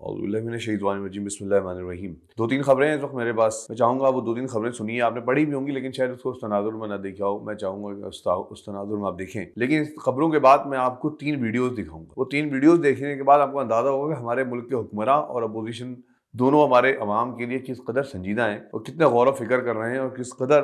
बिस्मिल्लाहिर्रहमानिर्रहीम। 2-3 खबरें हैं इस वक्त मेरे पास। मैं चाहूँगा वो 2-3 खबरें सुनिए। आपने पढ़ी भी होंगी लेकिन शायद उसको उस तनाजुर में ना देखा हो। मैं चाहूँगा कि उस तनाजुर में आप देखें। लेकिन इस खबरों के बाद मैं आपको 3 वीडियोज़ दिखाऊँगा। वो 3 वीडियोज़ देखने के बाद आपको अंदाज़ा होगा कि हमारे मुल्क के हुक्मरान और अपोजिशन दोनों हमारे अवाम के लिए किस कदर संजीदा हैं और कितना गौर व फिक्र कर रहे हैं और किस कदर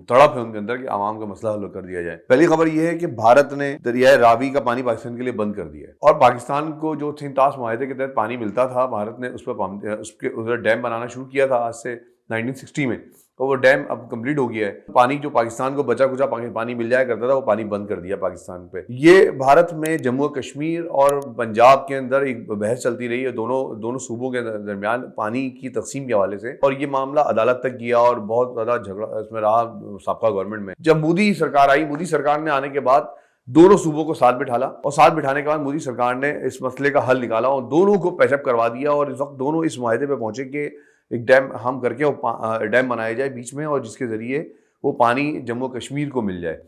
तड़प है उनके अंदर कि आवाम का मसला हल कर दिया जाए। पहली खबर यह है कि भारत ने दरियाए रावी का पानी पाकिस्तान के लिए बंद कर दिया है और पाकिस्तान को जो थिंतास मुआहदे के तहत पानी मिलता था, भारत ने उस पर उसके डैम बनाना शुरू किया था आज से 1960 में। तो वो डैम अब कंप्लीट हो गया है। पानी जो पाकिस्तान को बचा कुचा पानी मिल जाया करता था वो पानी बंद कर दिया पाकिस्तान पे। ये भारत में जम्मू कश्मीर और पंजाब के अंदर एक बहस चलती रही है दोनों सूबों के दरमियान पानी की तकसीम के हवाले से, और ये मामला अदालत तक गया और बहुत ज्यादा झगड़ा इसमें रहा साबका गवर्नमेंट में। जब मोदी सरकार आई, मोदी सरकार ने आने के बाद दोनों सूबों को साथ बिठाला और साथ बिठाने के बाद मोदी सरकार ने इस मसले का हल निकाला और दोनों को पैचअप करवा दिया और इस वक्त दोनों इस मुआहदे पे पहुंचे कि एक डैम हम करके वो डैम बनाया जाए बीच में और जिसके जरिए वो पानी जम्मू कश्मीर को मिल जाए।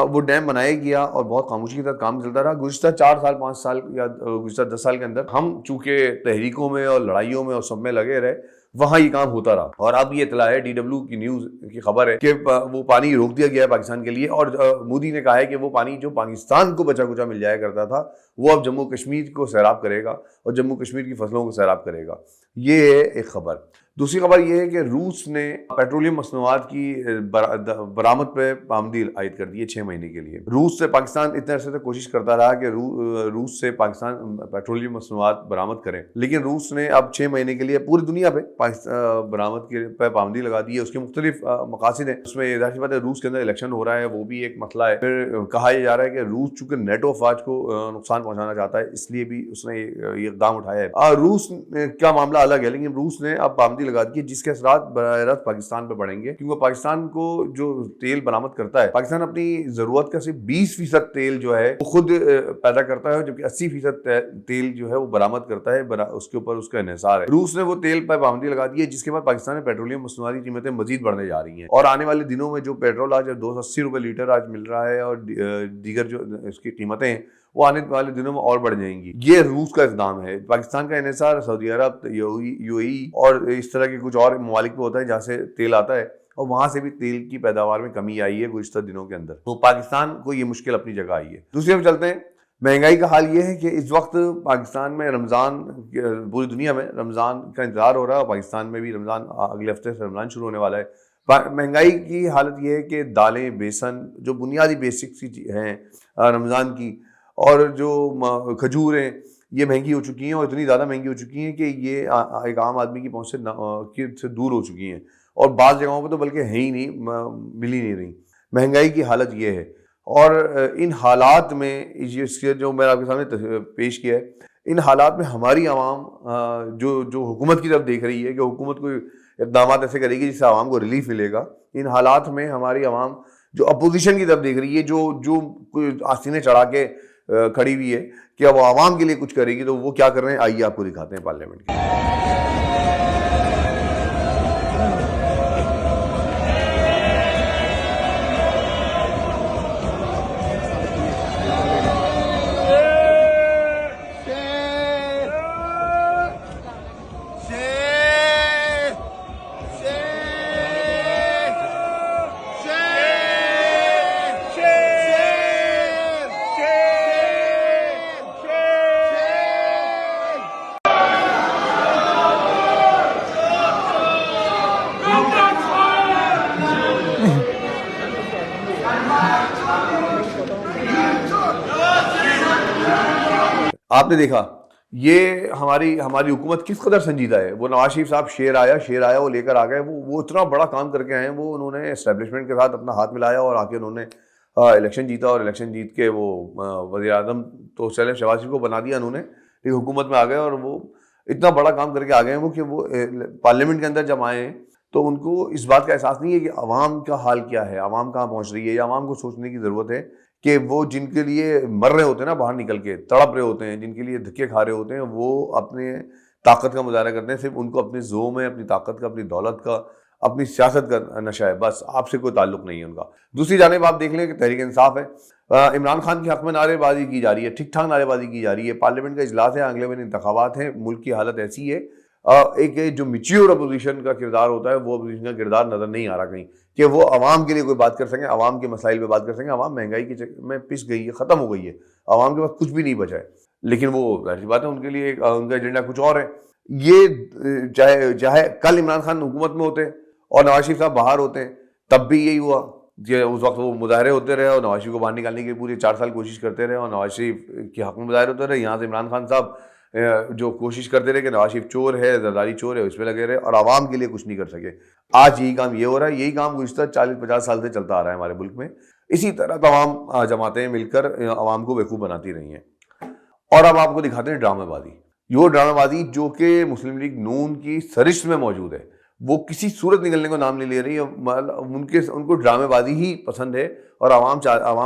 वो डैम बनाया गया और बहुत खामोशी के साथ काम चलता रहा। गुज़िश्ता 4 साल 5 साल या गुज़िश्ता 10 साल के अंदर हम चूंकि तहरीकों में और लड़ाइयों में और सब में लगे रहे, वहाँ ये काम होता रहा। और अब ये इतला है, DW की न्यूज़ की खबर है कि वो पानी रोक दिया गया है पाकिस्तान के लिए और मोदी ने कहा है कि वो पानी जो पाकिस्तान को बचा कुचा मिल जाया करता था वो अब जम्मू कश्मीर को सैराब करेगा और जम्मू कश्मीर की फसलों को सैराब करेगा। ये है एक खबर। दूसरी खबर यह है कि रूस ने पेट्रोलियम मसनूआत की बरामद पे पाबंदी आयद कर दी है 6 महीने के लिए। रूस से पाकिस्तान इतने अरसे तक कोशिश करता रहा कि रूस से पाकिस्तान पेट्रोलियम मसनूआत बरामद करें, लेकिन रूस ने अब 6 महीने के लिए पूरी दुनिया पे बरामद पे पाबंदी लगा दी है। उसके मुख्तलिफ मकासद हैं। उसमें जाहिर सी बात है रूस के अंदर इलेक्शन हो रहा है, वो भी एक मसला है। फिर कहा यह जा रहा है कि रूस चूंकि नेटो अफवाज को नुकसान पहुंचाना चाहता है इसलिए भी उसने ये इक़दाम उठाया है। रूस का मामला अलग है, लेकिन रूस ने अब पाबंदी लगा दी है जिसके असरात बराह रास्त पाकिस्तान पे पड़ेंगे, क्योंकि पाकिस्तान को जो तेल बरामद करता है, पाकिस्तान अपनी जरूरत का सिर्फ 20% तेल जो है वो खुद पैदा करता है, जबकि 80% तेल जो है वो बरामद करता है, उसके ऊपर उसका इन्हिसार है। रूस ने वो तेल पर पाबंदी लगा दी है जिसके बाद पाकिस्तान में पेट्रोलियम मसनूआत की कीमतें मजीद बढ़ने जा रही हैं और आने वाले दिनों में जो पेट्रोल आज 280 रुपए लीटर आज मिल रहा है और दीगर जो इसकी कीमतें हैं वो आने वाले दिनों में और बढ़ जाएंगी। ये रूस का इक़दाम है। पाकिस्तान का इन्हिसार सऊदी अरब, UAE और इस तरह के कुछ और ममालिक पे होता है जहाँ से तेल आता है और वहां से भी तेल की पैदावार में कमी आई है गुज़िश्ता दिनों के अंदर। तो पाकिस्तान को ये मुश्किल अपनी जगह आई है। दूसरी तरफ चलते हैं। महंगाई का हाल ये है कि इस वक्त पाकिस्तान में रमज़ान, पूरी दुनिया में रमज़ान का इंतजार हो रहा है और पाकिस्तान में भी रमज़ान अगले हफ्ते से रमज़ान शुरू होने वाला है। महंगाई की हालत ये है कि दालें, बेसन जो बुनियादी बेसिक सी हैं रमज़ान की, और जो खजूर हैं ये महंगी हो चुकी हैं और इतनी ज़्यादा महंगी हो चुकी हैं कि ये एक आम आदमी की पहुंच से दूर हो चुकी हैं और बाज़ जगहों पर तो बल्कि है ही नहीं, मिल ही नहीं रही। महंगाई की हालत ये है और इन हालात में ये जो मैंने आपके सामने पेश किया है, इन हालात में हमारी आवाम जो हुकूमत की तरफ देख रही है कि हुकूमत कोई इक़दाम ऐसे करेगी जिससे आवाम को रिलीफ मिलेगा, इन हालात में हमारी आवाम जो अपोजिशन की तरफ देख रही है, जो आस्तीने चढ़ा के खड़ी हुई है कि अब आवाम के लिए कुछ करेगी, तो वो क्या कर रहे हैं आइए आपको दिखाते हैं पार्लियामेंट के। आपने देखा ये हमारी हुकूमत किस कदर संजीदा है। वो नवाज शरीफ साहब शेर आया वो लेकर आ गए। वो इतना बड़ा काम करके आए हैं। वो उन्होंने एस्टेब्लिशमेंट के साथ अपना हाथ मिलाया और आके उन्होंने इलेक्शन जीता और इलेक्शन जीत के वो वज़ीर आज़म तो चले शहबाज शरीफ को बना दिया उन्होंने, लेकिन हुकूमत में आ गए और वो इतना बड़ा काम करके आ गए हैं कि वो पार्लियामेंट के अंदर जब आए हैं तो उनको इस बात का एहसास नहीं है कि आवाम का हाल क्या है, आवाम कहाँ पहुँच रही है। या आवाम को सोचने की ज़रूरत है कि वो जिनके लिए मर रहे होते हैं ना, बाहर निकल के तड़प रहे होते हैं, जिनके लिए धक्के खा रहे होते हैं, वो अपने ताकत का मुजाहरा करते हैं। सिर्फ उनको अपने ज़ोम है, अपनी ताकत का, अपनी दौलत का, اپنی سیاست کا نشہ ہے، بس آپ سے کوئی تعلق نہیں ہے ان کا۔ دوسری جانب آپ دیکھ لیں کہ تحریک انصاف ہے، عمران خان کے حق میں نعرے بازی کی جا رہی ہے، ٹھیک ٹھاک نعرے بازی کی جا رہی ہے، پارلیمنٹ کا اجلاس ہے، اگلے مہینے انتخابات ہیں، ملک کی حالت ایسی ہے، ایک جو میچیور اپوزیشن کا کردار ہوتا ہے وہ اپوزیشن کا کردار نظر نہیں آ رہا کہیں کہ وہ عوام کے لیے کوئی بات کر سکیں، عوام کے مسائل پہ بات کر سکیں۔ عوام مہنگائی کی میں پس گئی ہے، ختم ہو گئی ہے، عوام کے پاس کچھ بھی نہیں بچا ہے، لیکن وہ ظاہر سی بات ہے ان کے لیے ان کا ایجنڈا کچھ اور ہے۔ یہ چاہے کل عمران خان حکومت میں ہوتے اور نواز شریف صاحب باہر ہوتے ہیں تب بھی یہی ہوا کہ اس وقت وہ مظاہرے ہوتے رہے اور نواز شریف کو باہر نکالنے کی پورے 4 سال کوشش کرتے رہے اور نواز شریف کے حق میں مظاہرے ہوتے رہے۔ یہاں سے عمران خان صاحب جو کوشش کرتے رہے کہ نواز شریف چور ہے، زرداری چور ہے، اس پہ لگے رہے اور عوام کے لیے کچھ نہیں کر سکے۔ آج یہی کام یہ ہو رہا ہے، یہی کام گزشتہ 40-50 سال سے چلتا آ رہا ہے ہمارے ملک میں۔ اسی طرح تمام جماعتیں مل کر عوام کو بیوقوف بناتی رہی ہیں۔ اور اب آپ کو دکھاتے ہیں ڈرامہ بازی، یہ ڈرامہ بازی جو کہ مسلم لیگ نون کی سرشت میں موجود ہے، وہ کسی صورت نکلنے کو نام نہیں لے رہی ہے۔ ان کو ڈرامے بازی ہی پسند ہے اور عوام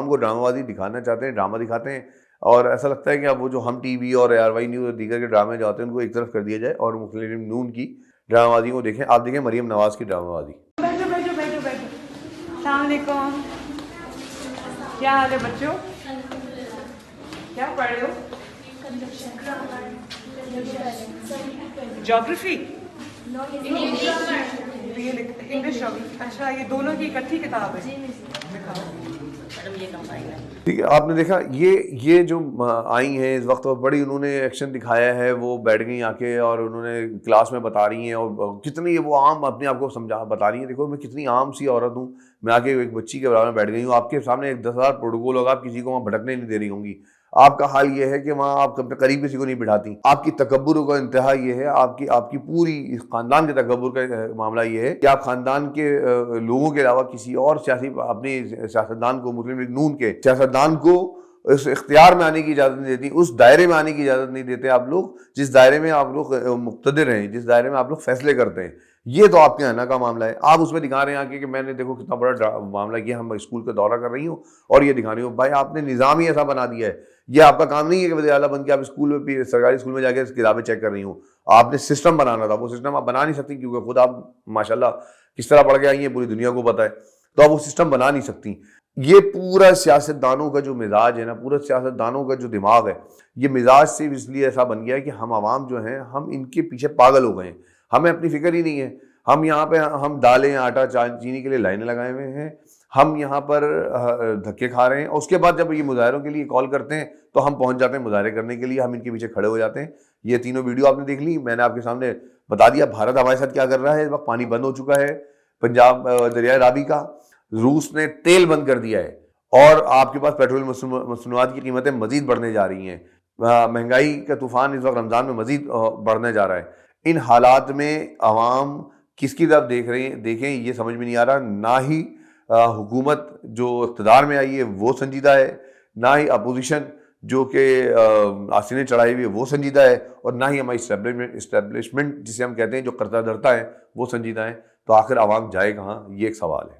کو ڈرامہ بازی دکھانا چاہتے ہیں، ڈرامہ دکھاتے ہیں، اور ایسا لگتا ہے کہ اب وہ جو ہم ٹی وی اور ARY نیوز اور دیگر کے ڈرامے جو آتے ہیں ان کو ایک طرف کر دیا جائے اور مسلم لیگ نون کی ڈرامہ بازی کو دیکھیں۔ آپ دیکھیں مریم نواز کی ڈرامہ بازی۔ بیٹھو بیٹھو بیٹھو بیٹھو، السلام علیکم، کیا حال ہے بچوں؟ کیا پڑھ رہے ہو؟ جیوگرافی، انگلش جیوگرافی، اچھا یہ دونوں کی اکٹھی کتاب ہے؟ ٹھیک ہے، آپ نے دیکھا یہ جو آئی ہیں اس وقت بڑی انہوں نے ایکشن دکھایا ہے، وہ بیٹھ گئی آ کے اور انہوں نے کلاس میں بتا رہی ہیں اور کتنی وہ عام اپنے آپ کو سمجھا بتا رہی ہیں، دیکھو میں کتنی عام سی عورت ہوں، میں آ کے ایک بچی کے برابر میں بیٹھ گئی ہوں، آپ کے سامنے 10,000 پروٹوکول ہوگا، آپ کسی کو وہاں بھٹکنے نہیں دے رہی ہوں گی۔ آپ کا حال یہ ہے کہ وہاں آپ قریب کسی کو نہیں بٹھاتی، آپ کی تکبر کا انتہا یہ ہے، آپ کی پوری خاندان کے تکبر کا معاملہ یہ ہے کہ آپ خاندان کے لوگوں کے علاوہ کسی اور سیاسی اپنی سیاستدان کو، مسلم لیگ نون کے سیاستدان کو اس اختیار میں آنے کی اجازت نہیں دیتی، اس دائرے میں آنے کی اجازت نہیں دیتے آپ لوگ جس دائرے میں آپ لوگ مقتدر ہیں، جس دائرے میں آپ لوگ فیصلے کرتے ہیں۔ یہ تو آپ کے آنا کا معاملہ ہے، آپ اس میں دکھا رہے ہیں کہ میں نے دیکھو کتنا بڑا معاملہ کیا، ہم اسکول کا دورہ کر رہی ہوں اور یہ دکھا رہی ہوں۔ بھائی آپ نے نظام ہی ایسا بنا دیا ہے، یہ آپ کا کام نہیں ہے کہ وزیر اعلیٰ بن کے آپ اسکول میں سرکاری اسکول میں جا کے کتابیں چیک کر رہی ہوں۔ آپ نے سسٹم بنانا تھا، وہ سسٹم آپ بنا نہیں سکتی کیونکہ خود آپ ماشاءاللہ کس طرح پڑھ کے آئی ہیں پوری دنیا کو پتہ ہے، تو آپ وہ سسٹم بنا نہیں سکتی۔ یہ پورا سیاستدانوں کا جو مزاج ہے نا، پورا سیاستدانوں کا جو دماغ ہے، یہ مزاج سے اس لیے ایسا بن گیا ہے کہ ہم عوام جو ہیں ہم ان کے پیچھے پاگل ہو گئے ہیں، ہمیں اپنی فکر ہی نہیں ہے۔ ہم یہاں پہ ہم دالیں آٹا چینی کے لیے لائنیں لگائے ہوئے ہیں، ہم یہاں پر دھکے کھا رہے ہیں، اور اس کے بعد جب یہ مظاہروں کے لیے کال کرتے ہیں تو ہم پہنچ جاتے ہیں مظاہرے کرنے کے لیے، ہم ان کے پیچھے کھڑے ہو جاتے ہیں۔ یہ تینوں ویڈیو آپ نے دیکھ لی، میں نے آپ کے سامنے بتا دیا بھارت ہمارے ساتھ کیا کر رہا ہے۔ اس وقت پانی بند ہو چکا ہے پنجاب دریائے رابی کا، روس نے تیل بند کر دیا ہے اور آپ کے پاس پیٹرول مصنوعات کی قیمتیں مزید بڑھنے جا رہی ہیں، مہنگائی کا طوفان اس وقت رمضان میں مزید بڑھنے جا رہا ہے۔ ان حالات میں عوام کس کی طرف دیکھیں یہ سمجھ میں نہیں آ رہا۔ نہ ہی حکومت جو اقتدار میں آئی ہے وہ سنجیدہ ہے، نہ ہی اپوزیشن جو کہ آستینیں چڑھائی ہوئی ہے وہ سنجیدہ ہے، اور نہ ہی ہماری اسٹیبلشمنٹ جسے ہم کہتے ہیں جو کرتا دھرتا ہے وہ سنجیدہ ہے۔ تو آخر عوام جائے کہاں، یہ ایک سوال ہے۔